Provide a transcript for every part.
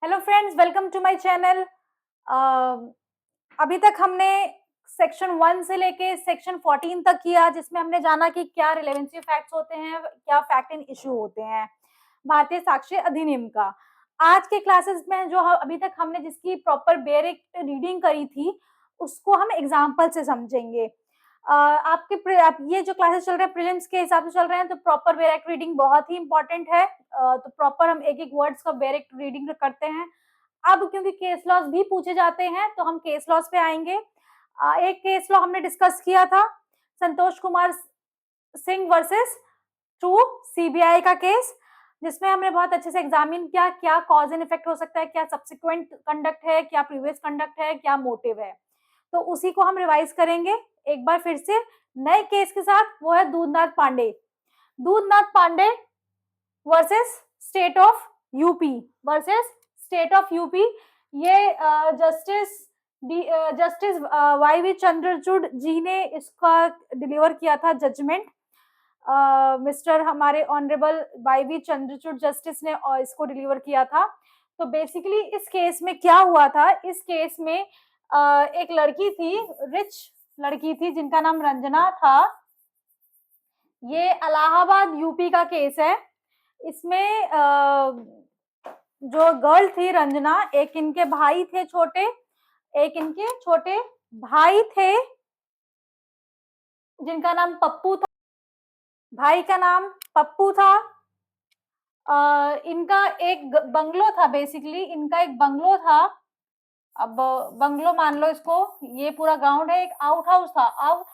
Hello friends, welcome to my channel. अभी तक हमने सेक्शन 1 से लेके सेक्शन 14 तक किया, जिसमें हमने जाना कि क्या रिलेवेंसी फैक्ट्स होते हैं, क्या फैक्ट एंड इशू होते हैं भारतीय साक्ष्य अधिनियम का। आज के क्लासेस में जो अभी तक हमने जिसकी प्रॉपर बेरिक रीडिंग करी थी, उसको हम एग्जाम्पल से समझेंगे। आप ये जो क्लासेस चल रहे हैं प्रीलिम्स के हिसाब से चल रहे हैं, तो प्रॉपर बेरिक रीडिंग बहुत ही इंपॉर्टेंट है। तो प्रॉपर हम एक एक वर्ड्स का बेरिक रीडिंग करते हैं। अब क्योंकि केस लॉस भी पूछे जाते हैं, तो हम केस लॉस पे आएंगे। एक केस लॉ हमने डिस्कस किया था, Santosh Kumar Singh versus to CBI का केस, जिसमें हमने बहुत अच्छे से एग्जामिन किया क्या कॉज एंड इफेक्ट हो सकता है, क्या सब्सिक्वेंट कंडक्ट है, क्या प्रीवियस कंडक्ट है, क्या मोटिव है। तो उसी को हम रिवाइज करेंगे एक बार फिर से नए केस के साथ। वो है Dudhnath Pandey, Dudhnath Pandey versus state of UP, versus state of UP. ये justice Y V Chandrachud ji ने इसका डिलीवर किया था जजमेंट। मिस्टर हमारे honourable Y V Chandrachud justice ने इसको डिलीवर किया था। तो बेसिकली इस केस में क्या हुआ था, इस केस में एक लड़की थी, रिच लड़की थी, जिनका नाम रंजना था। ये इलाहाबाद यूपी का केस है। इसमें जो गर्ल थी रंजना, एक इनके भाई थे छोटे, एक इनके छोटे भाई थे जिनका नाम पप्पू था, भाई का नाम पप्पू था। इनका एक बंगलो था, बेसिकली इनका एक बंगलो था। अब बंगलो मान लो इसको, ये पूरा ग्राउंड है। एक आउट हाउस था, आउट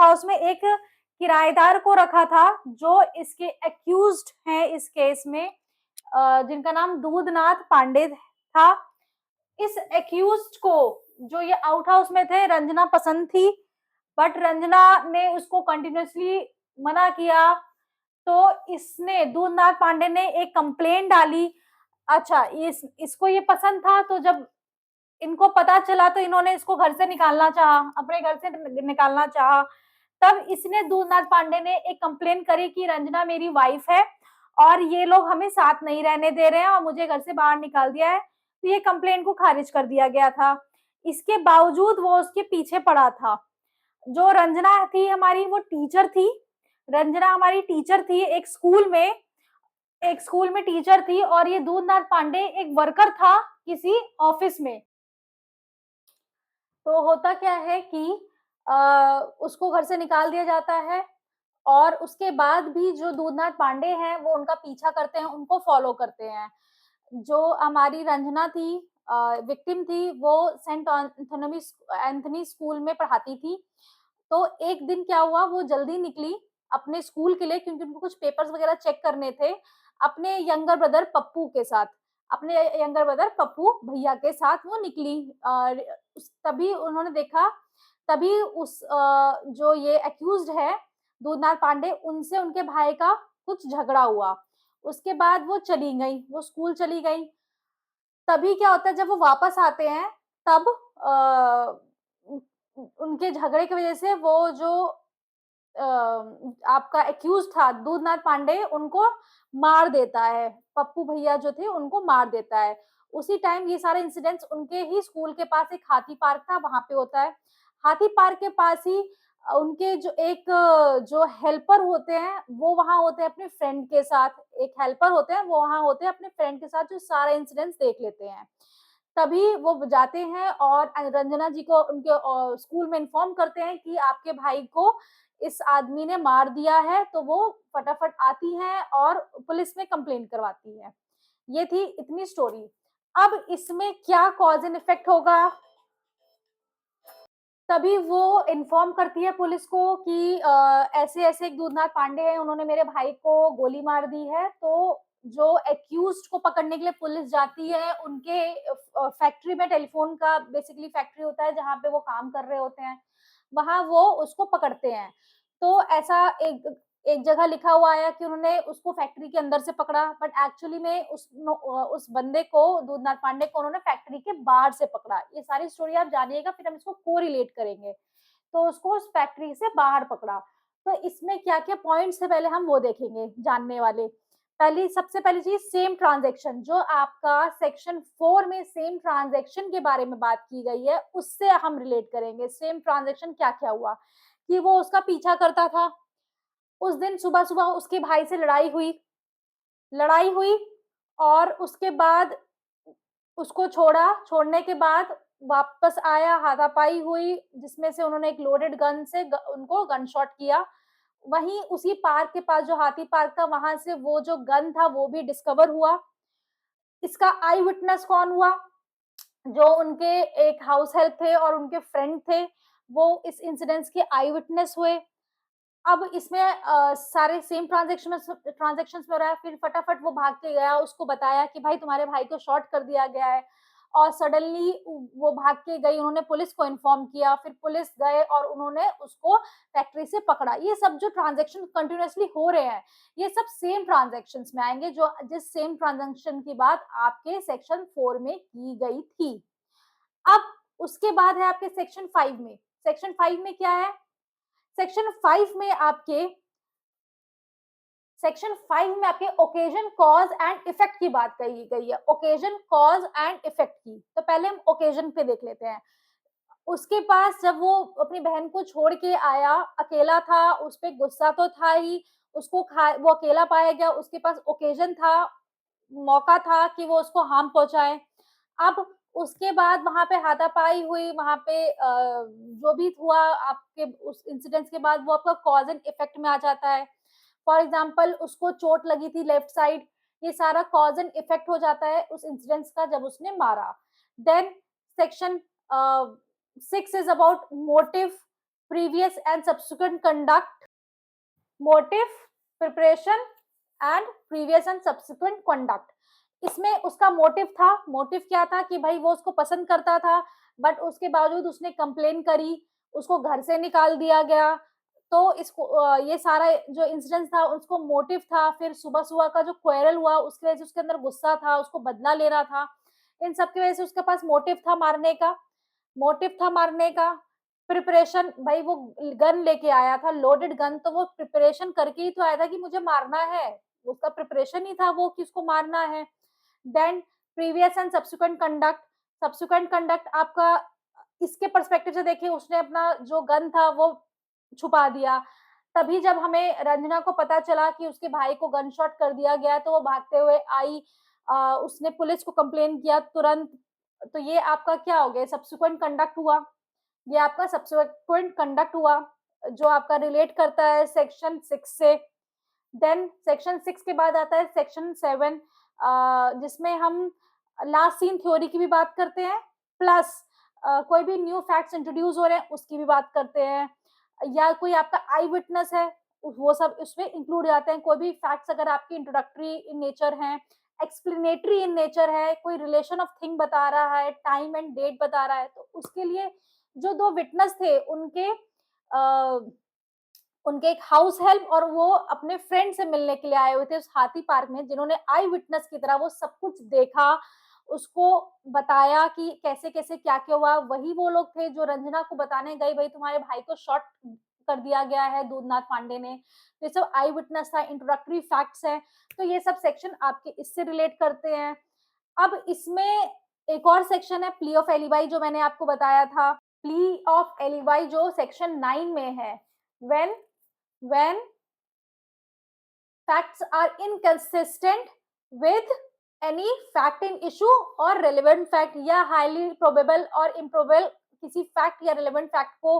हाउस में एक किराएदार को रखा था, जो इसके एक्यूज्ड हैं इस केस में, जिनका नाम दूधनाथ पांडे था। इस एक्यूज्ड को, जो ये आउट हाउस में थे, रंजना पसंद थी, बट रंजना ने उसको कंटिन्यूअसली मना किया। तो इसने, दूधनाथ पांडे ने एक कंप्लेंट डाली। अच्छा, इसको ये पसंद था, तो जब इनको पता चला तो इन्होंने इसको घर से निकालना चाहा, अपने घर से निकालना चाहा। तब इसने, दूधनाथ पांडे ने एक कंप्लेन करी कि रंजना मेरी वाइफ है और ये लोग हमें साथ नहीं रहने दे रहे हैं और मुझे घर से बाहर निकाल दिया है। तो ये कंप्लेन को खारिज कर दिया गया था। इसके बावजूद वो उसके पीछे पड़ा था। जो रंजना थी हमारी, वो टीचर थी। रंजना हमारी टीचर थी, एक स्कूल में टीचर थी, और ये दूधनाथ पांडे एक वर्कर था किसी ऑफिस में। तो होता क्या है कि उसको घर से निकाल दिया जाता है, और उसके बाद भी जो दूधनाथ पांडे हैं वो उनका पीछा करते हैं, उनको फॉलो करते हैं। जो हमारी रंजना थी, विक्टिम थी, वो सेंट एंथनी स्कूल में पढ़ाती थी। तो एक दिन क्या हुआ, वो जल्दी निकली अपने स्कूल के लिए, क्योंकि उनको कुछ पेपर्स वगैरह चेक करने थे, अपने यंगर ब्रदर पप्पू के साथ, अपने यंगर ब्रदर पप्पू भैया के साथ वो निकली। तभी उन्होंने देखा, तभी जो ये एक्यूज्ड है दूधनाथ पांडे, उनसे उनके भाई का कुछ झगड़ा हुआ। उसके बाद वो चली गई, वो स्कूल चली गई। तभी क्या होता है, जब वो वापस आते हैं, तब उनके झगड़े की वजह से वो जो अ, आपका एक्यूज था दूधनाथ पांडे, उनको मार देता है। पप्पू भैया जो थे उनको मार देता है। उसी टाइम ये सारे इंसिडेंट्स उनके ही स्कूल के पास एक हाथी पार्क था, वहां पे होता है। हाथी पार्क के पास ही उनके जो हेल्पर होते हैं, वो वहां होते हैं अपने फ्रेंड के साथ। एक हेल्पर होते हैं, वो वहां होते हैं अपने फ्रेंड के साथ, जो सारे इंसिडेंट्स देख लेते हैं। तभी वो जाते हैं और रंजना जी को उनके स्कूल में इन्फॉर्म करते हैं कि आपके भाई को इस आदमी ने मार दिया है। तो वो फटाफट आती हैं और पुलिस में कंप्लेंट करवाती है। ये थी इतनी स्टोरी। अब इसमें क्या कॉज एंड इफेक्ट होगा, तभी वो इन्फॉर्म करती है पुलिस को कि ऐसे ऐसे एक दूधनाथ पांडे हैं, उन्होंने मेरे भाई को गोली मार दी है। तो जो एक्यूज्ड को पकड़ने के लिए पुलिस जाती है, उनके फैक्ट्री में, टेलीफोन का बेसिकली फैक्ट्री होता है जहाँ पे वो काम कर रहे होते हैं, वहां वो उसको पकड़ते हैं। तो ऐसा एक एक जगह लिखा हुआ आया कि उन्होंने उसको फैक्ट्री के अंदर से पकड़ा, बट एक्चुअली में उस बंदे को, दूधनाथ पांडे को, उन्होंने फैक्ट्री के बाहर से पकड़ा। ये सारी स्टोरी आप जानिएगा, फिर हम इसको कोरिलेट करेंगे। तो उसको उस फैक्ट्री से बाहर पकड़ा। तो इसमें क्या क्या पॉइंट्स है, पहले हम वो देखेंगे जानने वाले। सबसे पहली चीज सेम ट्रांजैक्शन, जो आपका सेक्शन 4 में सेम ट्रांजैक्शन के बारे में बात की गई है उससे हम रिलेट करेंगे। सेम ट्रांजैक्शन क्या क्या हुआ कि वो उसका पीछा करता था, उस दिन सुबह सुबह उसके भाई से लड़ाई हुई और उसके बाद उसको छोड़ने के बाद वापस आया, हाथापाई हुई, जिसमें से उन्होंने एक लोडेड गन से उनको गन शॉट किया। वहीं उसी पार्क के पास, जो हाथी पार्क था, वहां से वो जो गन था वो भी डिस्कवर हुआ। इसका आई विटनेस कौन हुआ? जो उनके एक हाउस हेल्प थे और उनके फ्रेंड थे, वो इस इंसिडेंट्स के आई विटनेस हुए। अब इसमें सारे सेम ट्रांज़ैक्शंस में हो रहा है, फिर फटाफट वो भाग के गया, उसको बताया कि भाई तुम्हारे भाई को शॉट कर दिया गया है, और सडनली वो भाग के गई, उन्होंने पुलिस को इन्फॉर्म किया, फिर पुलिस गए और उन्होंने उसको फैक्ट्री से पकड़ा। ये सब जो ट्रांज़ैक्शन कंटिन्यूअसली हो रहे हैं, ये सब सेम ट्रांज़ैक्शंस में आएँगे, जो जिस सेम ट्रांज़ैक्शन की बात आपके सेक्शन 4 में की गई थी। अब उसके बाद है आपके सेक्शन 5 में। सेक्शन 5 में क्या है? सेक्शन 5 में आपके सेक्शन 5 में आपके ओकेजन, कॉज एंड इफेक्ट की बात कही गई है। ओकेजन, कॉज एंड इफेक्ट की। तो पहले हम ओकेजन पे देख लेते हैं। उसके पास जब वो अपनी बहन को छोड़ के आया, अकेला था, उस पे गुस्सा तो था ही, वो अकेला पाया गया, उसके पास ओकेजन था, मौका था कि वो उसको हार्म पहुंचाए। अब उसके बाद वहां पे हाथापाई हुई, वहां पे जो भी हुआ आपके उस इंसिडेंट्स के बाद, वो आपका कॉज एंड इफेक्ट में आ जाता है। फॉर एग्जाम्पल उसको चोट लगी थी लेफ्ट साइड, ये सारा कॉज एंड इफेक्ट हो जाता है उस इंसिडेंट्स का जब उसने मारा। Then section 6 is about motive, previous and subsequent conduct. Motive, preparation and previous and subsequent conduct. इसमें उसका मोटिव था। मोटिव क्या था कि भाई वो उसको पसंद करता था, बट उसके बावजूद उसने कंप्लेन करी, उसको घर से निकाल दिया गया। तो इसको ये सारा जो इंसिडेंट था उसको मोटिव था। फिर सुबह सुबह का जो क्वेरल हुआ उसकी वजह से उसके अंदर गुस्सा था, उसको बदला लेना था। इन सब की वजह से उसके पास मोटिव था मारने का। प्रिपरेशन, भाई वो गन लेके आया था, लोडेड गन, तो वो प्रिपरेशन करके ही तो आया था कि मुझे मारना है। उसका प्रिपरेशन ही था वो कि उसको मारना है। Then previous and subsequent conduct आपका इसके पर्सपेक्टिव से देखिए, उसने अपना जो गन था वो छुपा दिया। तभी जब हमें रंजना को पता चला कि उसके भाई को गन शॉट कर दिया गया है, तो वो भागते हुए आई, उसने पुलिस को कंप्लेन किया तुरंत। तो ये आपका क्या हो गया? सब्सिक्वेंट कंडक्ट हुआ। ये आपका सब्सिक्वेंट कंडक्ट हुआ, जो आपका रिलेट करता है सेक्शन 6 से। देन सेक्शन 6 के बाद आता है सेक्शन 7, जिसमें हम लास्ट सीन थ्योरी की भी बात करते हैं, प्लस कोई भी न्यू फैक्ट्स इंट्रोड्यूस हो रहे हैं उसकी भी बात करते हैं, या कोई आपका आई विटनेस है, वो सब उसमें इंक्लूड जाते हैं। कोई भी फैक्ट्स अगर आपकी इंट्रोडक्टरी इन नेचर है, एक्सप्लेनेटरी इन नेचर है, कोई रिलेशन ऑफ थिंग बता रहा है, टाइम एंड डेट बता रहा है, तो उसके लिए जो दो विटनेस थे उनके एक हाउस हेल्प और वो अपने फ्रेंड से मिलने के लिए आए हुए थे उस हाथी पार्क में, जिन्होंने आई विटनेस की तरह वो सब कुछ देखा, उसको बताया कि कैसे-कैसे क्या-क्या हुआ। वही वो लोग थे जो रंजना को बताने गए, भई तुम्हारे भाई को शॉट कर दिया गया है दूधनाथ पांडे ने। तो ये सब आई विटनेस था, इंट्रोडक्टरी फैक्ट्स हैं। तो ये सब सेक्शन आपके इससे रिलेट करते हैं। अब इसमें एक और सेक्शन है प्ली ऑफ एलिबाई, जो मैंने आपको बताया था। प्ली ऑफ एलिबाई जो सेक्शन 9 में है। When when facts are inconsistent with any fact in issue or relevant fact, या highly probable और improbable किसी fact या relevant fact को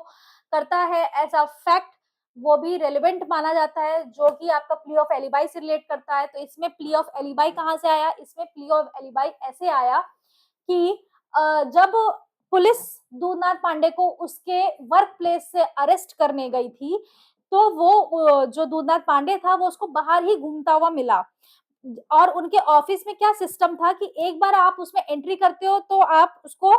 करता है ऐसा fact, वो भी relevant माना जाता है, जो कि आपका plea of alibi से relate करता है। तो इसमें plea of alibi कहाँ से आया? इसमें plea of alibi ऐसे आया कि जब पुलिस दूधनाथ पांडे को उसके वर्क प्लेस से अरेस्ट करने गई थी, तो वो जो दूधनाथ पांडे था वो उसको बाहर ही घूमता हुआ मिला। और उनके ऑफिस में क्या सिस्टम था कि एक बार आप उसमें एंट्री करते हो तो आप उसको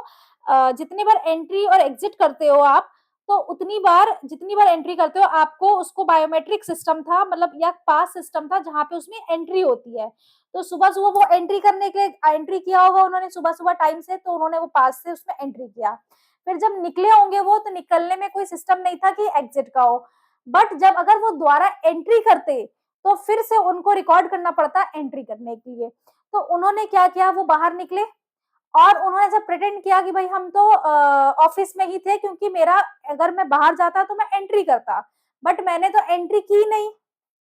जितनी बार एंट्री और एग्जिट करते हो आप, तो उतनी बार जितनी बार एंट्री करते हो आपको उसको बायोमेट्रिक सिस्टम था, मतलब या पास सिस्टम था जहाँ पे उसमें एंट्री होती है। तो सुबह-सुबह वो एंट्री करने के एंट्री किया होगा उन्होंने सुबह-सुबह टाइम से, तो उन्होंने वो पास से उसमें एंट्री किया। फिर जब निकले होंगे वो, तो निकलने में कोई सिस्टम नहीं था कि एग्जिट का हो। बट जब अगर वो दोबारा एंट्री करते, तो फिर से उनको रिकॉर्ड करना पड़ता एंट्री करने के लिए। तो उन्होंने क्या किया, वो बाहर निकले और उन्होंने ऐसा प्रिटेंड किया कि भाई हम तो ऑफिस में ही थे, क्योंकि मेरा अगर मैं बाहर जाता तो मैं एंट्री करता, बट मैंने तो एंट्री की नहीं,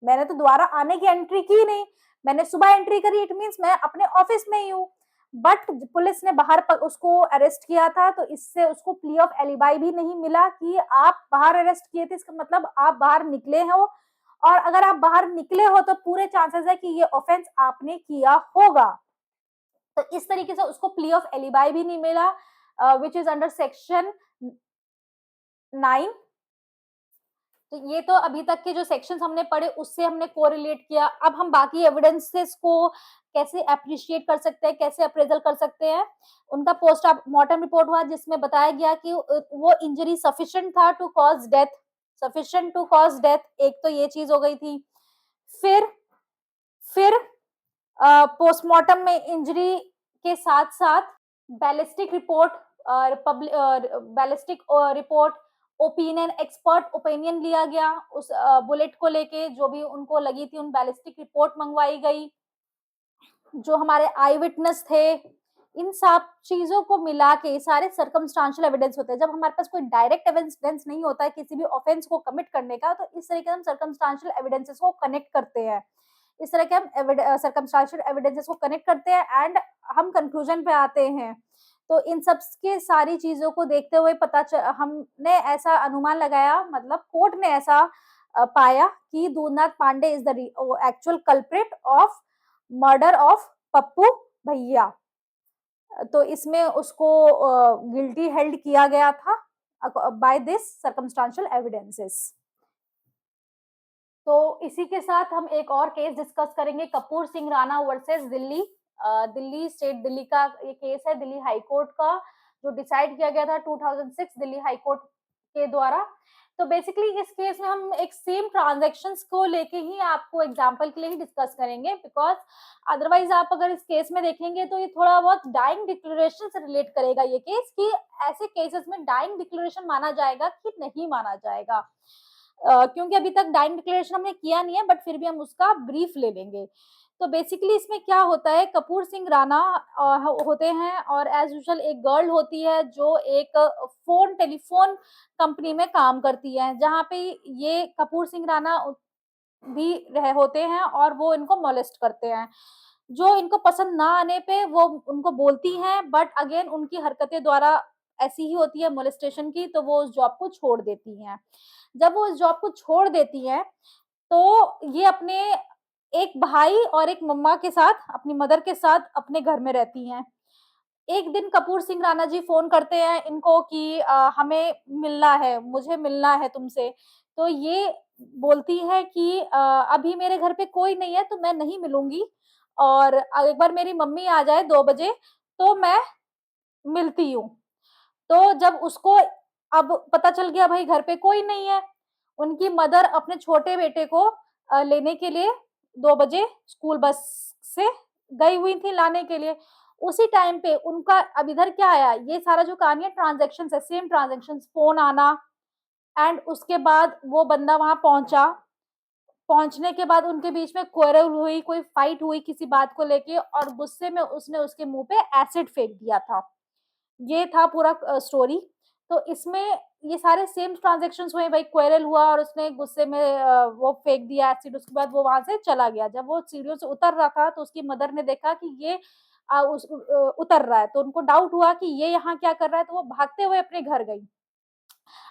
मैंने तो दोबारा आने की एंट्री की नहीं, मैंने सुबह एंट्री करी, इट मीन्स मैं अपने ऑफिस में ही हूँ। बट पुलिस ने बाहर पर उसको अरेस्ट किया था, तो इससे उसको प्ली ऑफ एलिबाई भी नहीं मिला कि आप बाहर अरेस्ट किए थे, इसका मतलब आप बाहर निकले हो, और अगर आप बाहर निकले हो तो पूरे चांसेस है कि ये ऑफेंस आपने किया होगा। तो इस तरीके से उसको प्ली ऑफ एलिबाई भी नहीं मिला, विच इज अंडर सेक्शन 9। तो ये तो अभी तक के जो सेक्शंस हमने पढ़े उससे हमने कोरिलेट किया। अब हम बाकी एविडेंसेस को कैसे अप्रिशिएट कर सकते हैं, कैसे अप्रेजल कर सकते हैं। उनका पोस्टमार्टम रिपोर्ट हुआ जिसमें बताया गया कि वो इंजरी सफिशिएंट था to cause death, sufficient to cause death, एक तो ये चीज हो गई थी। फिर पोस्टमार्टम में इंजरी के साथ साथ ballistic report, ballistic report, opinion, expert opinion लिया गया उस बुलेट को लेके, जो भी उनको लगी थी उन बैलिस्टिक रिपोर्ट मंगवाई गई, जो हमारे आई विटनेस थे, इन सब चीजों को मिला के सारे सर्कमस्टांशियल एविडेंस होते हैं। जब हमारे पास कोई डायरेक्ट एविडेंस नहीं होता है किसी भी ऑफेंस को कमिट करने का, तो इस तरीके से हम सर्कमस्टांशियल एविडेंसेस को कनेक्ट करते हैं, इस तरह के हम सर्कमस्टांशियल एविडेंसेस को कनेक्ट करते हैं एंड हम कंक्लूजन पे आते हैं। तो इन सब के सारी चीजों को देखते हुए हमने ऐसा अनुमान लगाया, मतलब कोर्ट ने ऐसा पाया कि Dudhnath Pandey is the actual culprit of murder of Pappu भैया। तो इसमें उसको गिल्टी हेल्ड किया गया था बाय दिस सर्कमस्टांशियल एविडेंसेस। तो इसी के साथ हम एक और केस डिस्कस करेंगे, कपूर सिंह राणा वर्सेस दिल्ली। दिल्ली स्टेट, दिल्ली का ये केस है, दिल्ली हाई कोर्ट का, जो डिसाइड किया गया था 2006 दिल्ली हाई कोर्ट के द्वारा। तो बेसिकली इस केस में हम एक सेम ट्रांजैक्शंस को लेके ही आपको एग्जांपल के लिए ही डिस्कस करेंगे, बिकॉज अदरवाइज आप अगर इस केस में देखेंगे तो ये थोड़ा बहुत डाइंग डिक्लेरेशन से रिलेट करेगा ये केस, कि ऐसे केसेस में डाइंग डिक्लेरेशन माना जाएगा कि नहीं माना जाएगा। क्योंकि अभी तक डाइंग डिक्लेरेशन हमने किया नहीं है, बट फिर भी हम उसका ब्रीफ ले लेंगे। तो बेसिकली इसमें क्या होता है, कपूर सिंह राणा होते हैं और एज यूजुअल एक गर्ल होती है जो एक टेलीफोन कंपनी में काम करती है, जहाँ पे ये कपूर सिंह राणा भी होते हैं और वो इनको मोलेस्ट करते हैं। जो इनको पसंद ना आने पे वो उनको बोलती हैं, बट अगेन उनकी हरकतें द्वारा ऐसी ही होती है मोलेस्टेशन की, तो वो उस जॉब को छोड़ देती हैं। जब वो इस जॉब को छोड़ देती हैं, तो ये अपने एक भाई और एक मम्मा के साथ, अपनी मदर के साथ अपने घर में रहती हैं। एक दिन कपूर सिंह राणा जी फ़ोन करते हैं इनको कि हमें मिलना है, मुझे मिलना है तुमसे। तो ये बोलती है कि अभी मेरे घर पे कोई नहीं है, तो मैं नहीं मिलूँगी, और एक बार मेरी मम्मी आ जाए 2 बजे, तो मैं मिलती हूँ। तो जब उसको अब पता चल गया भाई घर पे कोई नहीं है, उनकी मदर अपने छोटे बेटे को लेने के लिए 2 बजे स्कूल बस से गई हुई थी लाने के लिए। उसी टाइम पे उनका अब इधर क्या आया, ये सारा जो कहानी है ट्रांज़ैक्शंस है, सेम ट्रांज़ैक्शंस, फ़ोन आना एंड उसके बाद वो बंदा वहाँ पहुँचा। पहुँचने के बाद उनके बीच में क्वारल हुई, कोई फाइट हुई किसी बात को लेके, और गुस्से में उसने उसके मुँह पे एसिड फेंक दिया था। ये था पूरा स्टोरी। तो इसमें ये सारे सेम ट्रांज़ैक्शंस हुए, भाई क्वेरल हुआ और उसने गुस्से में वो फेंक दिया एसिड, उसके बाद वो वहाँ से चला गया। जब वो सीढ़ियों से उतर रहा था तो उसकी मदर ने देखा कि ये उतर रहा है, तो उनको डाउट हुआ कि ये यहाँ क्या कर रहा है, तो वो भागते हुए अपने घर गई।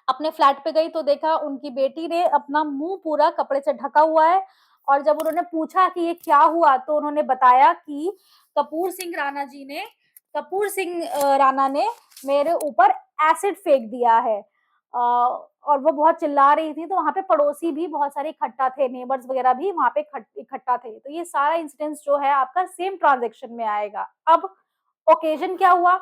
अपने फ्लैट पे गई तो देखा उनकी बेटी ने अपना मुँह पूरा कपड़े से ढका हुआ है, और जब उन्होंने पूछा कि ये क्या हुआ, तो उन्होंने बताया कि कपूर सिंह राणा जी ने कपूर सिंह राणा ने मेरे ऊपर एसिड फेंक दिया है। और वो बहुत चिल्ला रही थी, तो वहाँ पे पड़ोसी भी बहुत सारे इकट्ठा थे, नेबर्स वगैरह भी वहाँ पे इकट्ठा थे। तो ये सारा इंसिडेंस जो है आपका सेम ट्रांज़ैक्शन में आएगा। अब ओकेज़न क्या हुआ,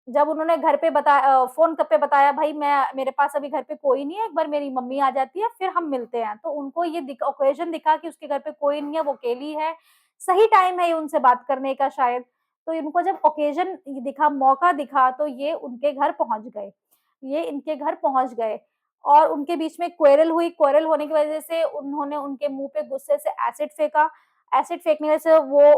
जब उन्होंने घर पे फ़ोन पे बताया, भाई मैं मेरे पास अभी घर पे कोई नहीं है, एक बार मेरी मम्मी आ जाती है फिर हम मिलते हैं। तो उनको ये ओकेज़न दिखा कि उसके घर पे कोई नहीं है, वो अकेली है, सही टाइम है ये उनसे बात करने का शायद। तो इनको जब ओकेज़न दिखा, मौका दिखा, तो ये उनके घर पहुँच गए। ये इनके घर पहुँच गए और उनके बीच में क्वेरल हुई। क्वेरल होने की वजह से उन्होंने उनके मुँह पे गुस्से से एसिड फेंका। एसिड फेंकने की वजह से वो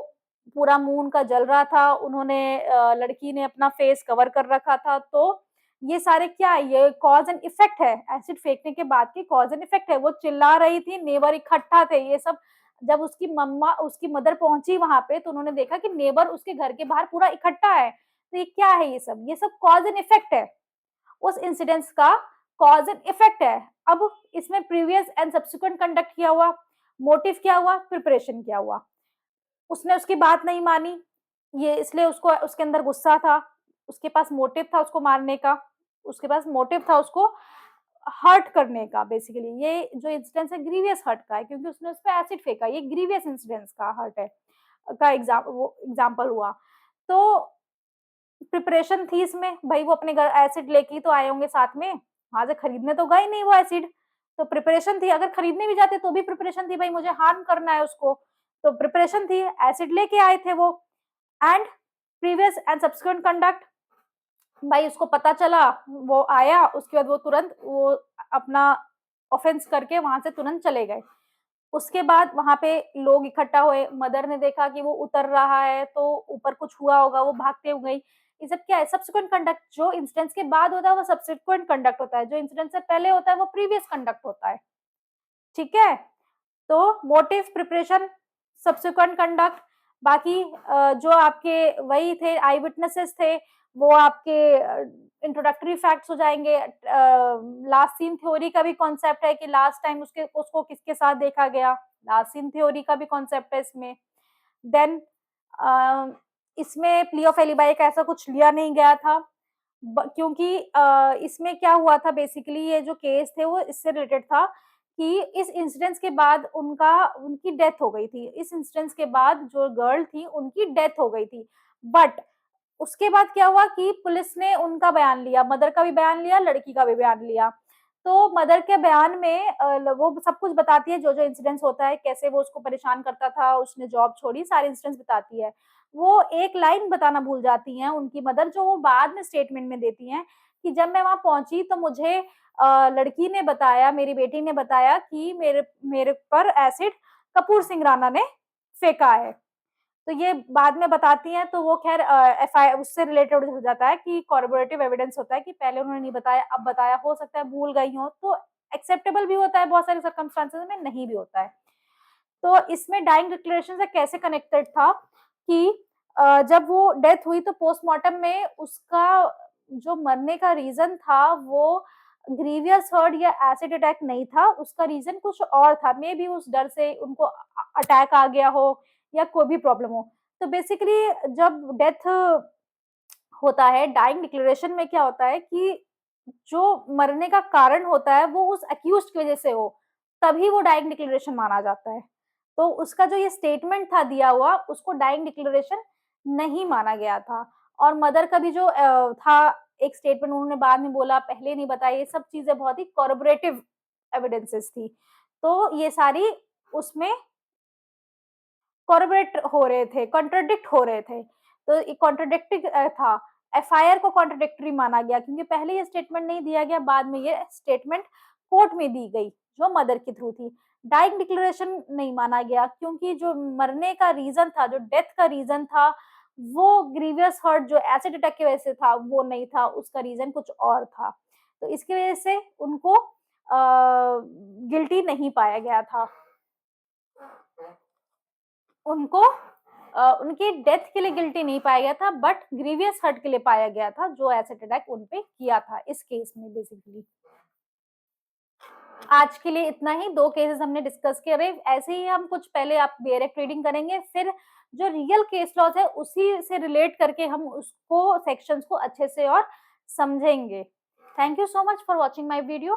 पूरा मुँह उनका जल रहा था। उन्होंने लड़की ने अपना फेस कवर कर रखा था। तो ये सारे क्या है, ये कॉज़ एंड इफेक्ट है। एसिड फेंकने के बाद की कॉज़ एंड इफेक्ट है। वो चिल्ला रही थी, नेबर इकट्ठा थे। ये सब जब उसकी मदर पहुँची वहाँ पे, तो उन्होंने देखा कि नेबर उसके घर के बाहर पूरा इकट्ठा है। तो ये क्या है ये सब? ये सब कॉज़ एंड इफेक्ट है। उस इंसिडेंट्स का कॉज़ एंड इफेक्ट है। अब इसमें प्रीवियस एंड सब्सिक्वेंट कंडक्ट क्या हुआ? मोटिव क्या हुआ? प्रिपरेशन क्या हुआ? उसने उसकी बात नहीं मानी, ये इसलिए उसको उसके अंदर गुस्सा था, उसके पास मोटिव था उसको मारने का, उसके पास मोटिव था उसको हर्ट करने का बेसिकली। ये जो इंसिडेंस है ग्रीवियस हर्ट का है क्योंकि उसने उस पे एसिड फेंका, ये ग्रीवियस इंसिडेंस का हर्ट है का वो एग्ज़ाम्पल हुआ। तो प्रिपरेशन थी इसमें, भई वो अपने घर एसिड लेके ही तो आए होंगे साथ में, वहाँ से खरीदने तो गए नहीं वो एसिड, तो प्रिपरेशन थी। अगर खरीदने भी जाते तो भी प्रिपरेशन थी, भई मुझे हार्म करना है उसको, तो प्रिपरेशन थी, एसिड लेके आए थे वो। And previous and subsequent conduct, भाई उसको पता चला, वो आया, उसके बाद वो तुरंत वो अपना ऑफेंस करके वहाँ से तुरंत चले गए। उसके बाद वहाँ पे लोग इकट्ठा हुए, मदर ने देखा कि वो उतर रहा है, तो ऊपर कुछ हुआ होगा, वो भागते हुए गई। ये सब क्या है? Subsequent conduct. जो इंसिडेंट्स के बाद होता है वो सब्सिक्वेंट कंडक्ट होता है, जो इंसिडेंट से पहले होता है वो प्रीवियस कंडक्ट होता है। ठीक है? तो मोटिव, प्रिपरेशन, सब्सिक्वेंट कंडक्ट। बाकी जो आपके वही थे आई विटनेसेस थे, वो आपके इंट्रोडक्टरी फैक्ट्स हो जाएँगे। लास्ट सीन थ्योरी का भी कॉन्सेप्ट है कि लास्ट टाइम उसको किसके साथ देखा गया, लास्ट सीन थ्योरी का भी कॉन्सेप्ट है इसमें। देन अ, इसमें प्ली ऑफ एलिबाई का ऐसा कुछ लिया नहीं गया था क्योंकि इसमें क्या हुआ था बेसिकली, ये जो केस थे वो इससे रिलेटेड था कि इस इंसिडेंस के बाद उनकी डेथ हो गई थी। इस इंसिडेंस के बाद जो गर्ल थी उनकी डेथ हो गई थी। बट उसके बाद क्या हुआ कि पुलिस ने उनका बयान लिया, मदर का भी बयान लिया, लड़की का भी बयान लिया। तो मदर के बयान में वो सब कुछ बताती है, जो-जो इंसिडेंट्स होता है, कैसे वो उसको परेशान करता था, उसने जॉब छोड़ी, सारे इंसिडेंट्स बताती है। वो एक लाइन बताना भूल जाती हैं उनकी मदर, जो वो बाद में स्टेटमेंट में देती हैं कि जब मैं वहाँ पहुँची तो मुझे लड़की ने बताया, मेरी बेटी ने बताया कि मेरे मेरे पर एसिड कपूर सिंह राणा ने फेंका है। तो ये बाद में बताती हैं, तो वो ख़ैर एफआई उससे रिलेटेड हो जाता है कि कॉर्रोबोरेटिव एविडेंस होता है कि पहले उन्होंने नहीं बताया, अब बताया, हो सकता है भूल गई हों, तो एक्सेप्टेबल भी होता है, बहुत सारे सर्कमस्टेंसेस में नहीं भी होता है। तो इसमें डाइंग डिक्लेरेशन से कैसे कनेक्टेड था कि जब वो डेथ हुई तो पोस्टमार्टम में उसका जो मरने का रीज़न था वो ग्रीवियस हर्ट या एसिड अटैक नहीं था, उसका रीज़न कुछ और था। मेबी उस डर से उनको अटैक आ गया हो या कोई भी प्रॉब्लम हो। तो बेसिकली जब डेथ होता है, डाइंग डिक्लेरेशन में क्या होता है कि जो मरने का कारण होता है वो उस एक्यूज़्ड की वज़ह से हो, तभी वो डाइंग डिक्लेरेशन माना जाता है। तो उसका जो ये स्टेटमेंट था दिया हुआ, उसको डाइंग डिक्लेरेशन नहीं माना गया था। और मदर का भी जो था एक स्टेटमेंट उन्होंने बाद में बोला, पहले नहीं बताया, ये सब चीज़ें बहुत ही कॉर्रोबोरेटिव एविडेंसेस थी। तो ये सारी उसमें कॉर्रोबोरेट हो रहे थे, कॉन्ट्राडिक्ट हो रहे थे। तो ये कॉन्ट्राडिक्टिंग था। एफआईआर को कॉन्ट्राडिक्टरी माना गया क्योंकि पहले ये स्टेटमेंट नहीं दिया गया, बाद में ये स्टेटमेंट कोर्ट में दी गई, जो मदर के थ्रू थी। डाइंग डिक्लेरेशन नहीं माना गया क्योंकि जो मरने का रीज़न था, जो डेथ का रीज़न था, वो ग्रीवियस हर्ट जो एसिड अटैक की वजह से था, वो नहीं था, उसका रीज़न कुछ और था। तो इसकी वजह से उनको गिल्टी नहीं पाया गया था। उनको उनकी डेथ के लिए गिल्टी नहीं पाया गया था बट ग्रीवियस हर्ट के लिए पाया गया था, जो एसिड अटैक उन पे किया था इस केस में बेसिकली। आज के लिए इतना ही, 2 केसेस हमने डिस्कस करे। ऐसे ही हम कुछ पहले आप डायरेक्ट रीडिंग करेंगे, फिर जो रियल केस लॉज़ है उसी से रिलेट करके हम उसको सेक्शंस को अच्छे से और समझेंगे। Thank you so much for watching my video.